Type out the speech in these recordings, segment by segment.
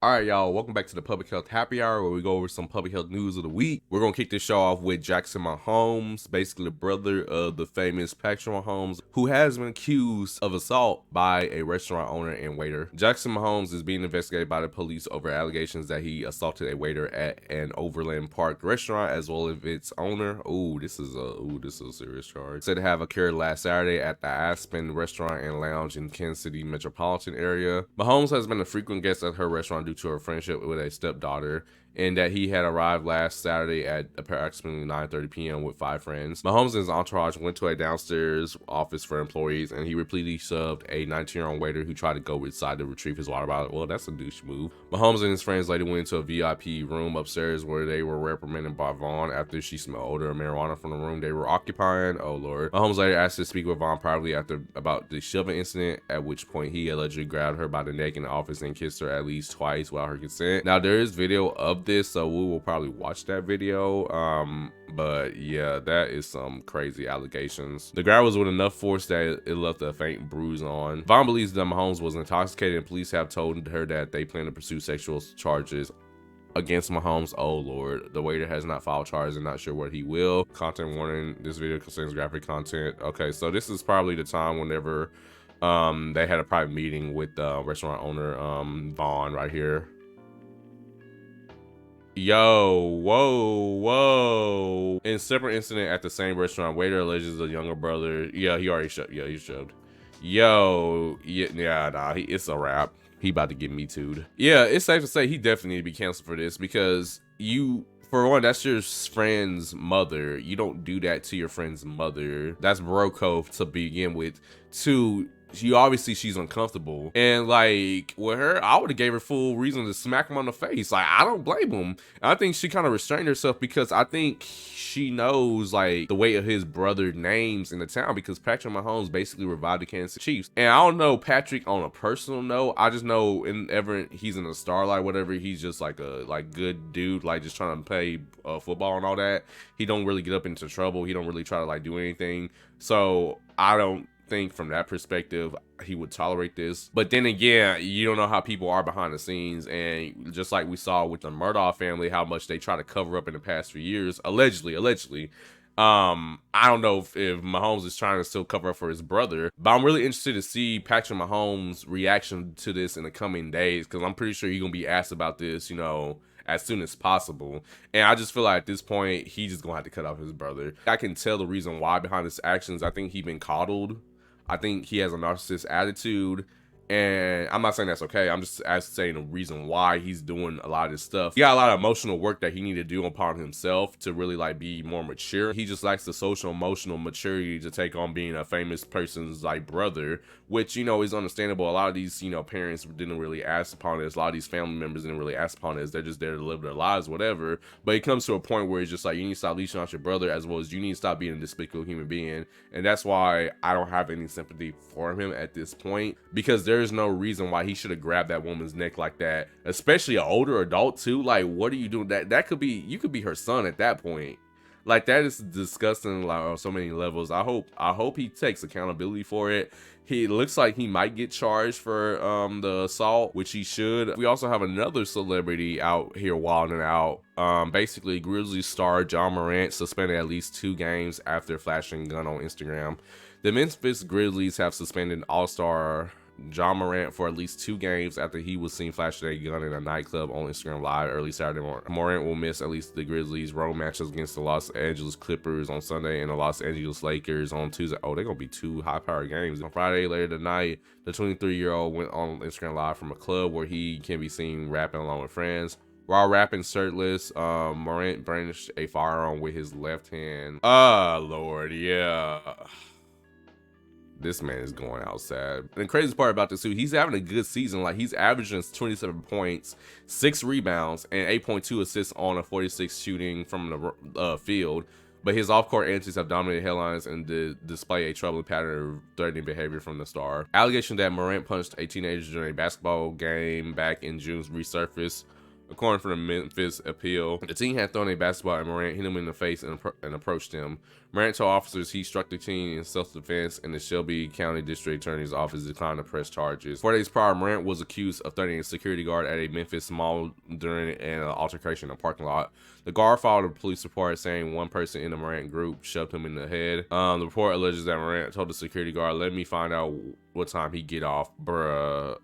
All right, y'all, welcome back to the Public Health Happy Hour, where we go over some public health news of the week. We're going to kick this show off with Jackson Mahomes, basically the brother of the famous Patrick Mahomes, who has been accused of assault by a restaurant owner and waiter. Jackson Mahomes is being investigated by the police over allegations that he assaulted a waiter at an Overland Park restaurant, as well as its owner. This is a serious charge. Said to have occurred last Saturday at the Aspen Restaurant and Lounge in Kansas City metropolitan area. Mahomes has been a frequent guest at her restaurant due to her friendship with a stepdaughter, and that he had arrived last Saturday at approximately 9:30 p.m. with 5 friends. Mahomes and his entourage went to a downstairs office for employees, and he repeatedly shoved a 19-year-old waiter who tried to go inside to retrieve his water bottle. Well, that's a douche move. Mahomes and his friends later went into a VIP room upstairs where they were reprimanded by Vaughn after she smelled odor of marijuana from the room they were occupying. Oh Lord. Mahomes later asked to speak with Vaughn privately about the shoving incident, at which point he allegedly grabbed her by the neck in the office and kissed her at least twice without her consent. Now, there is video of this, so we will probably watch that video. But yeah, that is some crazy allegations. The grab was with enough force that it left a faint bruise on. Vaughn believes that Mahomes was intoxicated, and police have told her that they plan to pursue sexual charges against Mahomes. Oh Lord. The waiter has not filed charges and not sure what he will. Content warning, this video contains graphic content. Okay, so this is probably the time whenever they had a private meeting with the restaurant owner, Vaughn, right here. Whoa. In separate incident at the same restaurant, waiter alleges the younger brother. Yeah, he already shoved. Yeah, he shoved. It's a wrap. He about to get me too'd. Yeah, it's safe to say he definitely need to be canceled for this, because for one, that's your friend's mother. You don't do that to your friend's mother. That's bro code to begin with. Two, she's uncomfortable, and like with her, I would have gave her full reason to smack him on the face. Like, I don't blame him. I think she kind of restrained herself because I think she knows like the weight of his brother names in the town, because Patrick Mahomes basically revived the Kansas City Chiefs. And I don't know Patrick on a personal note. I just know whenever he's in the Starlight, whatever, he's just like a good dude, like just trying to play football and all that. He don't really get up into trouble. He don't really try to like do anything. So I don't think from that perspective he would tolerate this. But then again, you don't know how people are behind the scenes, and just like we saw with the Murdaugh family, how much they try to cover up in the past few years, allegedly. I don't know if Mahomes is trying to still cover up for his brother, but I'm really interested to see Patrick Mahomes' reaction to this in the coming days, because I'm pretty sure he's gonna be asked about this, as soon as possible. And I just feel like at this point, he's just gonna have to cut off his brother. I can tell the reason why behind his actions. I think he's been coddled. I think he has a narcissist attitude, and I'm not saying that's okay. I'm just saying the reason why he's doing a lot of this stuff. He got a lot of emotional work that he need to do upon himself to really like be more mature. He just lacks the social emotional maturity to take on being a famous person's like brother, which, is understandable. A lot of these, parents didn't really ask upon this. A lot of these family members didn't really ask upon this. They're just there to live their lives, whatever. But it comes to a point where it's just like, you need to stop leashing out your brother, as well as you need to stop being a despicable human being. And that's why I don't have any sympathy for him at this point, because there's no reason why he should have grabbed that woman's neck like that, especially an older adult too. Like, what are you doing? That could be, you could be her son at that point. Like, that is disgusting, like, on so many levels. I hope he takes accountability for it. He looks like he might get charged for the assault, which he should. We also have another celebrity out here wilding out. Basically, Grizzlies star John Morant suspended at least 2 games after flashing a gun on Instagram. The Memphis Grizzlies have suspended all-star John Morant for at least 2 games after he was seen flashing a gun in a nightclub on Instagram Live early Saturday morning. Morant will miss at least the Grizzlies' road matches against the Los Angeles Clippers on Sunday and the Los Angeles Lakers on Tuesday. Oh, they're gonna be 2 high-powered games. On Friday later tonight, the 23-year-old went on Instagram Live from a club where he can be seen rapping along with friends. While rapping shirtless, Morant brandished a firearm with his left hand. Lord, yeah. This man is going outside. And the craziest part about this too, he's having a good season. Like, he's averaging 27 points, 6 rebounds, and 8.2 assists on a 46 shooting from the field. But his off-court antics have dominated headlines and display a troubling pattern of threatening behavior from the star. Allegation that Morant punched a teenager during a basketball game back in June resurfaced. According to the Memphis Appeal, the team had thrown a basketball at Morant, hit him in the face, and approached him. Morant told officers he struck the teen in self-defense, and the Shelby County District Attorney's Office declined to press charges. 4 days prior, Morant was accused of threatening a security guard at a Memphis mall during an altercation in a parking lot. The guard filed a police report saying one person in the Morant group shoved him in the head. The report alleges that Morant told the security guard, "Let me find out what time he get off, bruh."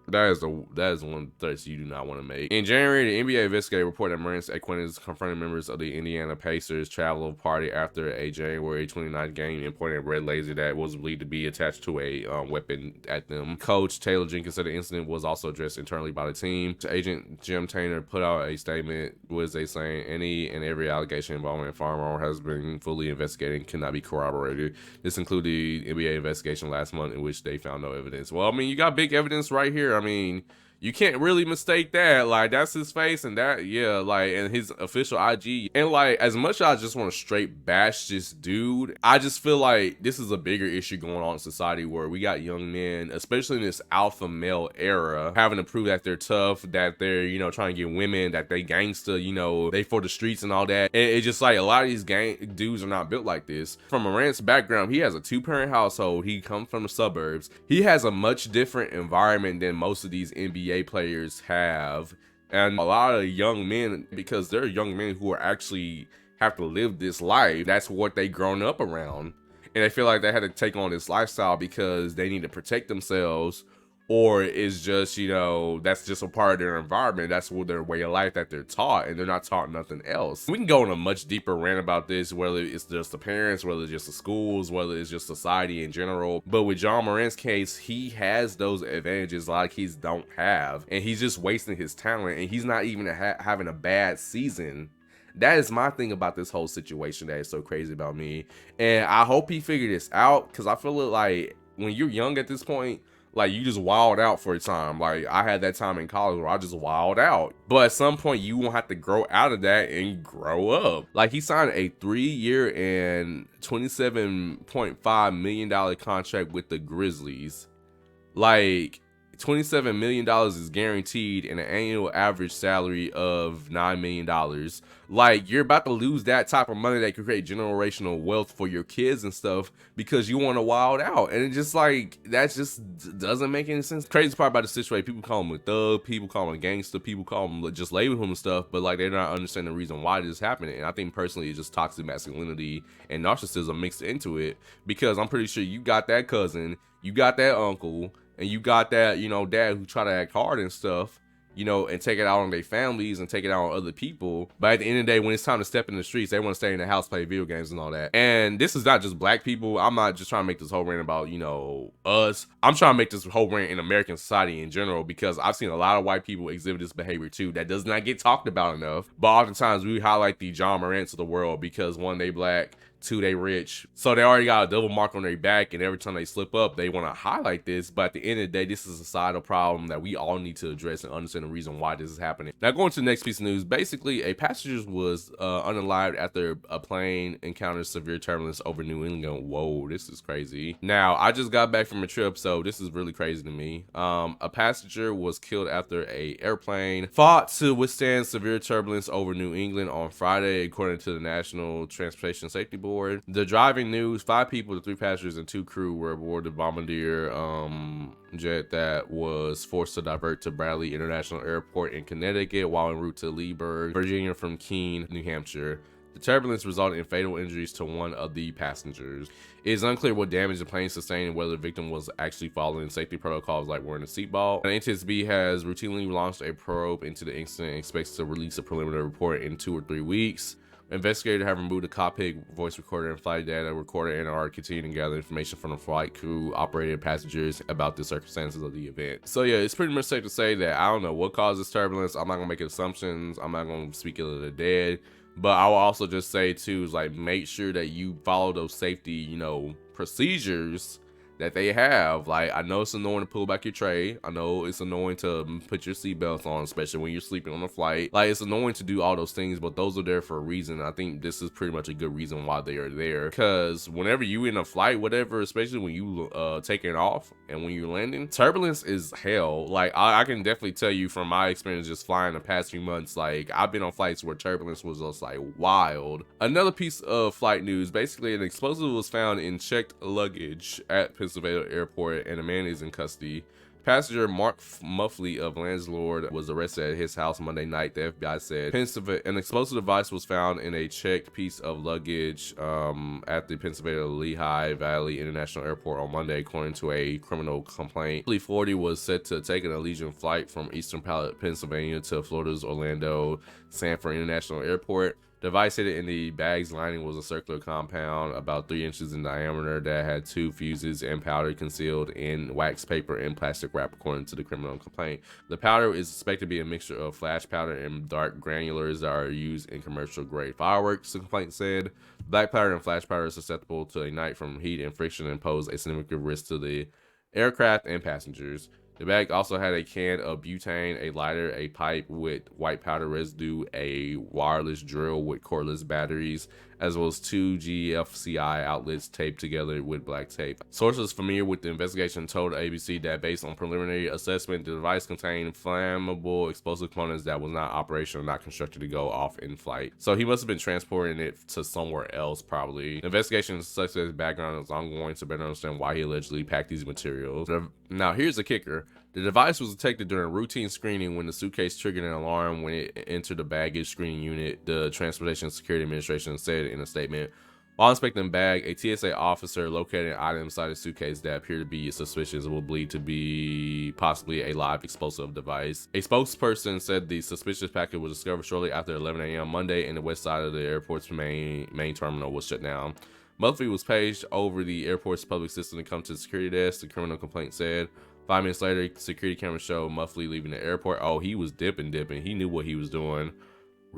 That is one of the threats you do not want to make. In January, the NBA investigator reported that Morant's acquaintance confronted members of the Indiana Pacers travel party after a January 29th game and pointed a red laser that was believed to be attached to a weapon at them. Coach Taylor Jenkins said the incident was also addressed internally by the team. Agent Jim Taylor put out a statement with they saying any and every allegation involving a firearm has been fully investigated and cannot be corroborated. This included the NBA investigation last month in which they found no evidence. Well, I mean, you got big evidence right here. I mean, you can't really mistake that. Like, that's his face, and that, yeah, like, and his official IG. And like, as much as I just want to straight bash this dude, I just feel like this is a bigger issue going on in society where we got young men, especially in this alpha male era, having to prove that they're tough, that they're, you know, trying to get women, that they gangster, you know, they for the streets and all that. And it's just like a lot of these gang dudes are not built like this. From Morant's background, he has a 2-parent household. He comes from the suburbs. He has a much different environment than most of these NBA players have, and a lot of young men, because they're young men who are actually have to live this life, that's what they grown up around, and they feel like they had to take on this lifestyle because they need to protect themselves, or it's just, you know, that's just a part of their environment. That's what their way of life that they're taught, and they're not taught nothing else. We can go on a much deeper rant about this, whether it's just the parents, whether it's just the schools, whether it's just society in general. But with John Morant's case, he has those advantages like he's don't have, and he's just wasting his talent, and he's not even having a bad season. That is my thing about this whole situation that is so crazy about me, and I hope he figured this out, because I feel like when you're young at this point, like, you just wild out for a time. Like, I had that time in college where I just wild out. But at some point, you won't have to grow out of that and grow up. Like, he signed a 3-year and $27.5 million contract with the Grizzlies. Like, $27 million is guaranteed and an annual average salary of $9 million. Like, you're about to lose that type of money that could create generational wealth for your kids and stuff because you want to wild out. And it's just like, that just doesn't make any sense. Crazy part about the situation, people call him a thug, people call him a gangster, people call him, just label him and stuff, but like, they're not understanding the reason why this is happening. And I think personally it's just toxic masculinity and narcissism mixed into it, because I'm pretty sure you got that cousin, you got that uncle, and you got that, you know, dad who try to act hard and stuff, you know, and take it out on their families and take it out on other people. But at the end of the day, when it's time to step in the streets, they want to stay in the house, play video games and all that. And this is not just black people. I'm not just trying to make this whole rant about, you know, us. I'm trying to make this whole rant in American society in general, because I've seen a lot of white people exhibit this behavior too that does not get talked about enough. But oftentimes we highlight the John Morants of the world because, one, they black, 2, they rich, so they already got a double mark on their back, and every time they slip up, they want to highlight this. But at the end of the day, this is a societal problem that we all need to address and understand the reason why this is happening. Now, going to the next piece of news, basically a passenger was unalived after a plane encountered severe turbulence over New England. Whoa, this is crazy. Now, I just got back from a trip, so this is really crazy to me. A passenger was killed after a airplane fought to withstand severe turbulence over New England on Friday, according to the National Transportation Safety Board. The driving news: 5 people, 3 passengers and 2 crew were aboard the Bombardier jet that was forced to divert to Bradley International Airport in Connecticut while en route to Leesburg, Virginia from Keene, New Hampshire. The turbulence resulted in fatal injuries to one of the passengers. It is unclear what damage the plane sustained and whether the victim was actually following safety protocols like wearing a seatbelt. The NTSB has routinely launched a probe into the incident and expects to release a preliminary report in 2 or 3 weeks. Investigators have removed the cockpit voice recorder and flight data recorder and are continuing to gather information from the flight crew, operator, and passengers about the circumstances of the event. So yeah, it's pretty much safe to say that I don't know what caused this turbulence. I'm not gonna make assumptions. I'm not gonna speak ill of the dead. But I will also just say too, is like, make sure that you follow those safety, you know, procedures that they have. Like, I know it's annoying to pull back your tray. I know it's annoying to put your seatbelts on, especially when you're sleeping on a flight. Like, it's annoying to do all those things, but those are there for a reason. I think this is pretty much a good reason why they are there, because whenever you in a flight, whatever, especially when you taking off and when you're landing, turbulence is hell. Like, I can definitely tell you from my experience just flying the past few months, like, I've been on flights where turbulence was just like wild. Another piece of flight news, basically an explosive was found in checked luggage at Pennsylvania Airport, and a man is in custody. Passenger Mark Muffley of Landlord was arrested at his house Monday night, the FBI said. An explosive device was found in a checked piece of luggage at the Pennsylvania Lehigh Valley International Airport on Monday, according to a criminal complaint. Muffley, 40, was set to take an Allegiant flight from Eastern Pennsylvania to Florida's Orlando Sanford International Airport. The device hidden in the bag's lining was a circular compound about 3 inches in diameter that had 2 fuses and powder concealed in wax paper and plastic wrap, according to the criminal complaint. The powder is suspected to be a mixture of flash powder and dark granulars that are used in commercial grade fireworks, the complaint said. Black powder and flash powder are susceptible to ignite from heat and friction and pose a significant risk to the aircraft and passengers. The bag also had a can of butane, a lighter, a pipe with white powder residue, a wireless drill with cordless batteries, as well as 2 GFCI outlets taped together with black tape. Sources familiar with the investigation told ABC that based on preliminary assessment, the device contained flammable explosive components that was not operational, not constructed to go off in flight. So he must have been transporting it to somewhere else, probably. The investigation such as background is ongoing to better understand why he allegedly packed these materials. Now, here's the kicker. The device was detected during routine screening when the suitcase triggered an alarm when it entered the baggage screening unit, the Transportation Security Administration said in a statement. While inspecting the bag, a TSA officer located an item inside the suitcase that appeared to be suspicious will believe to be possibly a live explosive device. A spokesperson said the suspicious package was discovered shortly after 11 a.m. Monday, and the west side of the airport's main terminal was shut down. Muffley was paged over the airport's public system to come to the security desk, the criminal complaint said. 5 minutes later, security cameras showed Muffley leaving the airport. Oh, he was dipping. He knew what he was doing.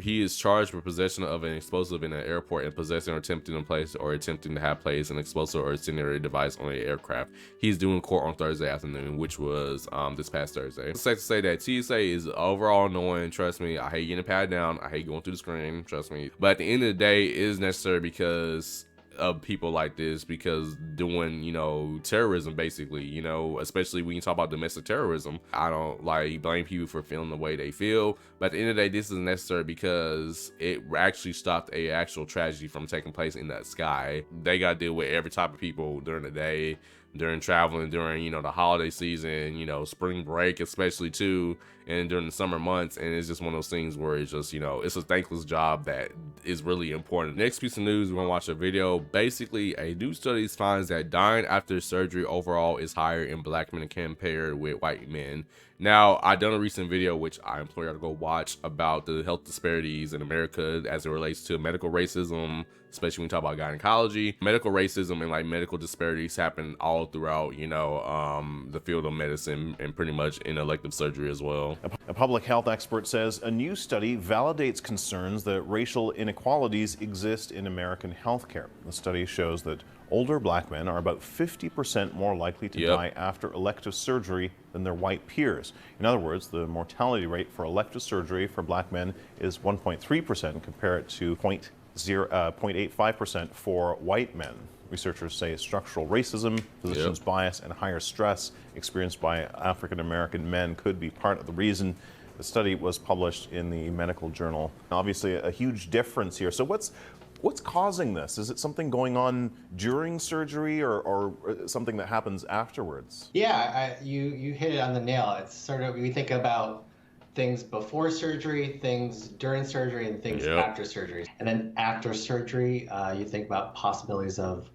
He is charged with possession of an explosive in an airport and possessing or attempting to place or attempting to have placed an explosive or incendiary device on an aircraft. He's doing court on Thursday afternoon, which was this past Thursday. It's safe to say that TSA is overall annoying. Trust me, I hate getting patted down. I hate going through the screen. Trust me. But at the end of the day, it is necessary because of people like this, because doing, you know, terrorism basically, you know, especially when you talk about domestic terrorism. I don't like blame people for feeling the way they feel, but at the end of the day, this is necessary because it actually stopped a actual tragedy from taking place in that sky. They got to deal with every type of people during the day, during traveling, during, you know, the holiday season, you know, spring break especially too, and during the summer months. And it's just one of those things where it's just, you know, it's a thankless job that is really important. Next piece of news, we're gonna watch a video. Basically, a new study finds that dying after surgery overall is higher in black men compared with white men. Now, I done a recent video, which I implore you to go watch, about the health disparities in America as it relates to medical racism, especially when we talk about gynecology. Medical racism and like medical disparities happen all throughout, you know, the field of medicine and pretty much in elective surgery as well. A public health expert says a new study validates concerns that racial inequalities exist in American healthcare. The study shows that older black men are about 50% more likely to die after elective surgery than their white peers. In other words, the mortality rate for elective surgery for black men is 1.3% compared to 0.85% for white men. Researchers say structural racism, physicians' bias, and higher stress experienced by African American men could be part of the reason. The study was published in the medical journal. Obviously, a huge difference here. So what's causing this? Is it something going on during surgery or something that happens afterwards? Yeah, you hit it on the nail. It's sort of, we think about things before surgery, things during surgery, and things after surgery. And then after surgery, you think about possibilities of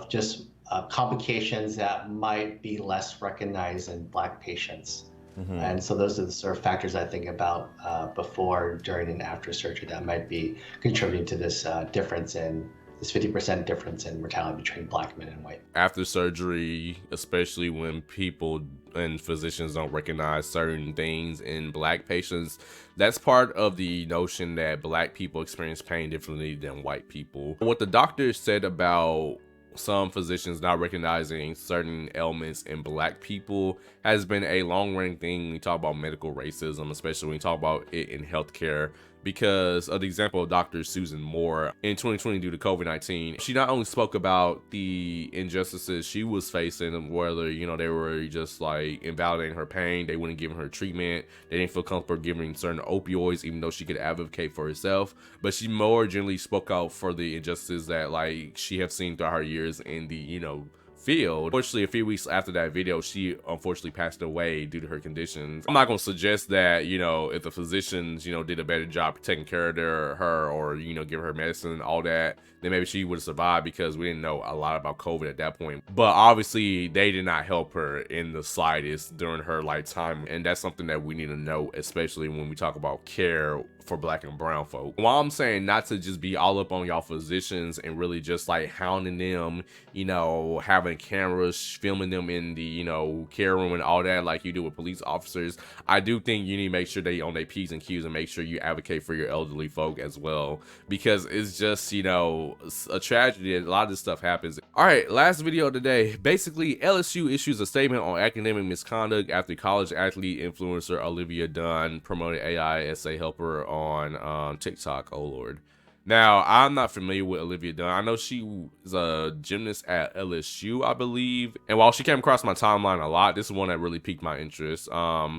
just complications that might be less recognized in Black patients. And so those are the sort of factors I think about before, during, and after surgery that might be contributing to this difference in this 50% difference in mortality between Black men and white. After surgery, especially when people and physicians don't recognize certain things in Black patients, that's part of the notion that Black people experience pain differently than white people. What the doctor said about some physicians not recognizing certain ailments in black people has been a long-running thing when we talk about medical racism, especially when we talk about it in healthcare. Because of the example of Dr. Susan Moore in 2020 due to COVID-19, she not only spoke about the injustices she was facing, whether, you know, they were just like invalidating her pain, they wouldn't give her treatment, they didn't feel comfortable giving certain opioids, even though she could advocate for herself. But she more generally spoke out for the injustices that like she have seen throughout her years in the, you know, field. Unfortunately, a few weeks after that video, she unfortunately passed away due to her conditions. I'm not going to suggest that, you know, if the physicians, you know, did a better job taking care of her or, you know, give her medicine and all that, then maybe she would have survived, because we didn't know a lot about COVID at that point. But obviously, they did not help her in the slightest during her lifetime. And that's something that we need to know, especially when we talk about care for black and brown folk. While I'm saying not to just be all up on y'all physicians and really just like hounding them, you know, having cameras filming them in the, you know, care room and all that like you do with police officers, I do think you need to make sure they on their P's and Q's and make sure you advocate for your elderly folk as well, because it's just, you know, a tragedy. A lot of this stuff happens. All right, last video of the day. Basically, LSU issues a statement on academic misconduct after college athlete influencer Olivia Dunn promoted AI essay helper on TikTok. Oh Lord. Now, I'm not familiar with Olivia Dunn. I know she was a gymnast at LSU, I believe. And while she came across my timeline a lot, this is one that really piqued my interest.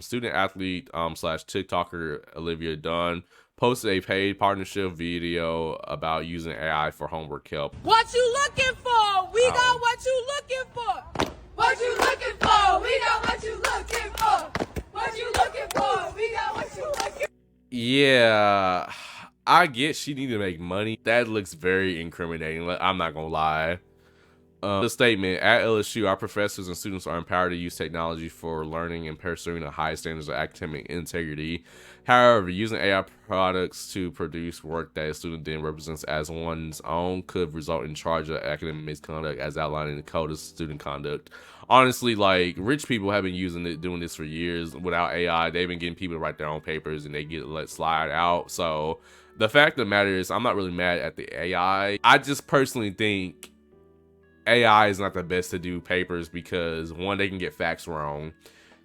Student athlete slash TikToker Olivia Dunn posted a paid partnership video about using AI for homework help. What you looking for? We got what you looking for. What you looking for? We got what you looking for. What you looking for? We got what you looking for. Yeah, I get she needed to make money. That looks very incriminating. I'm not gonna lie. The statement, at LSU, our professors and students are empowered to use technology for learning and pursuing the highest standards of academic integrity. However, using AI products to produce work that a student then represents as one's own could result in charge of academic misconduct as outlined in the Code of Student Conduct. Honestly, like, rich people have been using it, doing this for years without AI. They've been getting people to write their own papers and they get let slide out. So the fact of the matter is, I'm not really mad at the AI. I just personally think AI is not the best to do papers because, one, they can get facts wrong.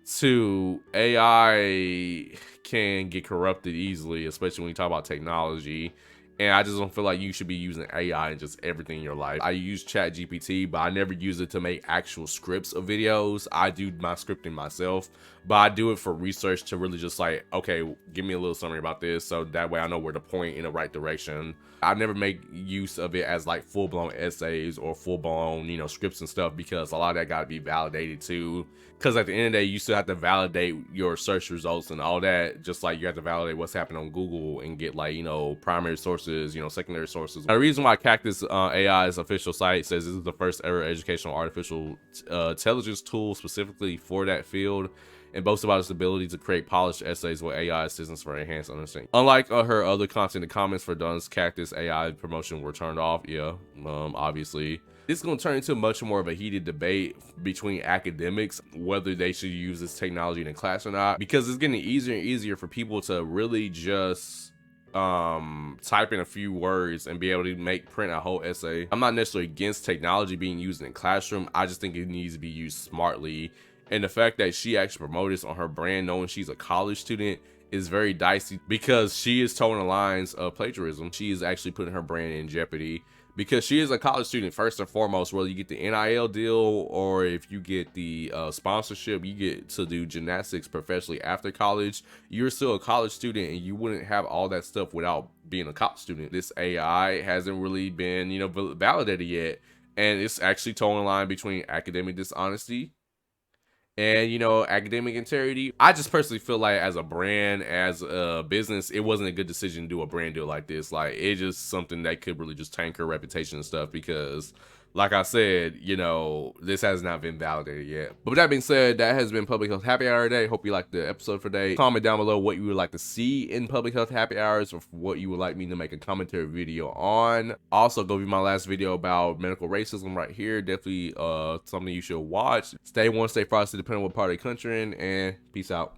Two, AI can get corrupted easily, especially when you talk about technology. And I just don't feel like you should be using AI in just everything in your life. I use ChatGPT, but I never use it to make actual scripts of videos. I do my scripting myself, but I do it for research to really just like, okay, give me a little summary about this, so that way I know where to point in the right direction. I never make use of it as like full-blown essays or full-blown, you know, scripts and stuff, because a lot of that got to be validated too. Because at the end of the day, you still have to validate your search results and all that, just like you have to validate what's happening on Google and get, like, you know, primary sources, you know, secondary sources. The reason why Cactus AI's official site says this is the first ever educational artificial intelligence tool specifically for that field, and boasts about its ability to create polished essays with AI assistance for enhanced understanding. Unlike her other content, the comments for Dunn's Cactus AI promotion were turned off. Yeah, obviously. This is going to turn into much more of a heated debate between academics, whether they should use this technology in class or not, because it's getting easier and easier for people to really just type in a few words and be able to print a whole essay. I'm not necessarily against technology being used in the classroom. I just think it needs to be used smartly. And the fact that she actually promoted this on her brand, knowing she's a college student, is very dicey, because she is towing the lines of plagiarism. She is actually putting her brand in jeopardy, because she is a college student first and foremost. Whether you get the NIL deal or if you get the sponsorship, you get to do gymnastics professionally after college, you're still a college student, and you wouldn't have all that stuff without being a college student. This AI hasn't really been, you know, validated yet, and it's actually towing the line between academic dishonesty and, you know, academic integrity. I just personally feel like as a brand, as a business, it wasn't a good decision to do a brand deal like this. Like, it's just something that could really just tank her reputation and stuff, because, like I said, you know, this has not been validated yet. But with that being said, that has been Public Health Happy Hour today. Hope you liked the episode for today. Comment down below what you would like to see in Public Health Happy Hours, or what you would like me to make a commentary video on. Also, go view my last video about medical racism right here. Definitely something you should watch. Stay warm, stay frosty, depending on what part of the country you're in, and peace out.